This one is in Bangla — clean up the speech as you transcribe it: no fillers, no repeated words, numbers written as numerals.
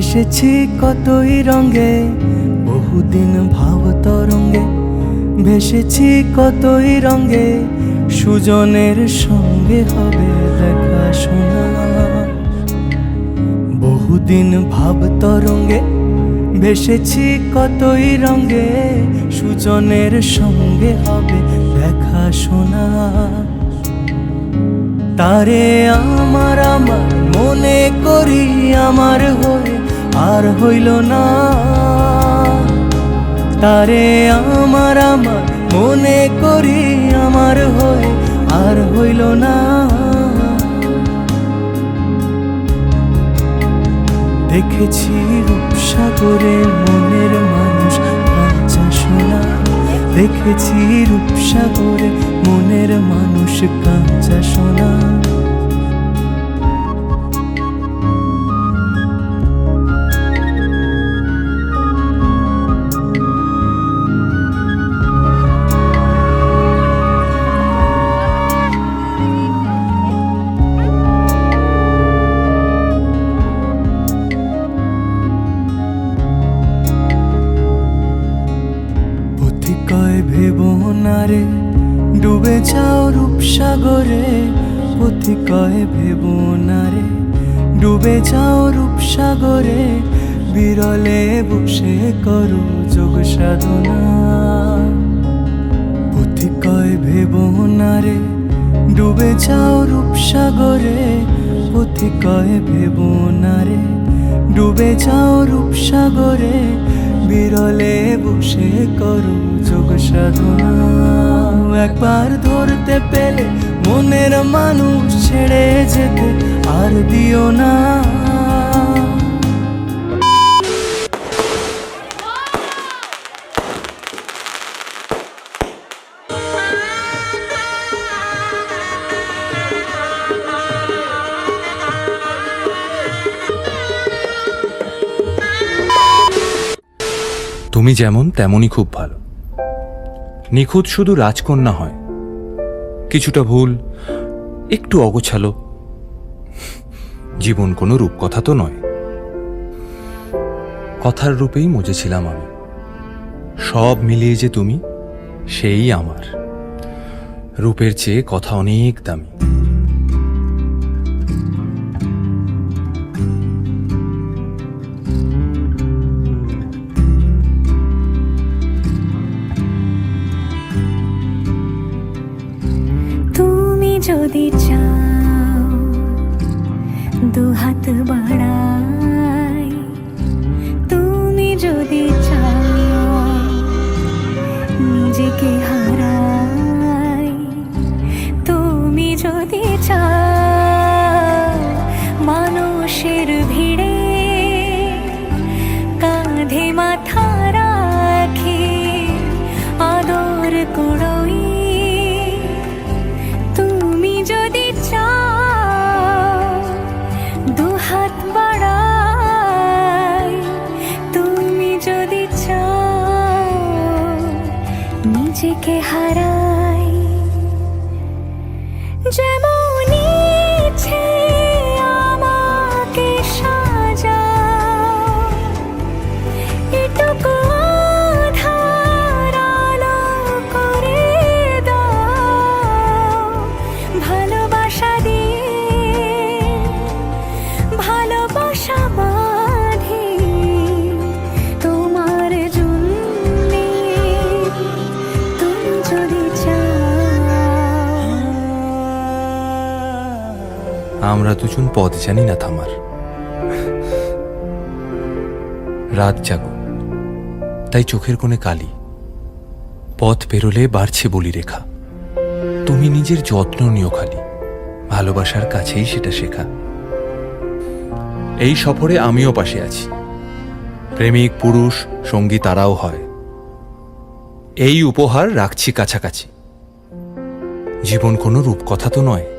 ভেসেছি কতই রঙে, বহুদিন ভাব তরঙ্গে। ভেসেছি কতই রঙে, সুজনের সঙ্গে হবে দেখা শোনা। বহুদিন ভাব তরঙ্গে ভেসেছি কতই রঙে, সুজনের সঙ্গে হবে দেখা শোনা। তারে আমার আমার মনে করি আমার হয়ে আর হইল না। তারে আমার আমার মনে করি আমার হয়ে আর হইল না। দেখেছি রূপসাগরে মনের মানুষ কাঁচা সোনা। দেখেছি রূপসাগরে মনের মানুষ কাঁচা সোনা। কয় ভেবো না রে ডুবে যাও রূপসাগরে। পথি কয় ভেবো না রে ডুবে যাও রূপসাগরে। বিরলে বসে করো যোগ সাধনা। পথি কয় ভেবো না রে ডুবে যাও রূপসাগরে। পথি কয় ভেবো না রে ডুবে যাও রূপসাগরে। বিরলে বসে করো যোগ সাধনা। একবার ধরতে পেলে মনের মানুষ ছেড়ে যেতে আর দিও না। তুমি যেমন তেমনই খুব ভালো। নিখুঁত শুধু রাজকন্যা হয়, কিছুটা ভুল, একটু অগোছালো। জীবন কোনো রূপকথা তো নয়। কথার রূপেই মজেছিলাম আমি। সব মিলিয়ে যে তুমি, সেই আমার। রূপের চেয়ে কথা অনেক দামি। যদি চাও দুহাত বাড়াই। তুমি যদি চাও নিজেকে হারাই। তুমি যদি চাও মানুষের ভিড়ে কাঁধে মাথা রাখি আদর কুড়োই। যদি চাও দুহাত বাড়াই। তুমি যদি চাও নিজেকে হারাই। যেমন ইচ্ছে আমাকে সাজাও। এটুকু আধার আলো করে দাও। ভালোবাসা দিয়ে ভালোবাসা বাঁধি তোমার জন্যে। তুমি যদি চাও। আমরা দুজন পথ জানি না থামার। রাত জাগো, তাই চোখের কোণে কালি। পথ পেরোলে বাড়ছে বলি রেখা। তুমি নিজের যত্ন নিও খালি, ভালোবাসার কাছেই সেটা শেখা। এই সফরে আমিও পাশে আছি। প্রেমিক পুরুষ সঙ্গী তারাও হয়। এই উপহার রাখছি কাছাকাছি। জীবন কোনো রূপকথা তো নয়।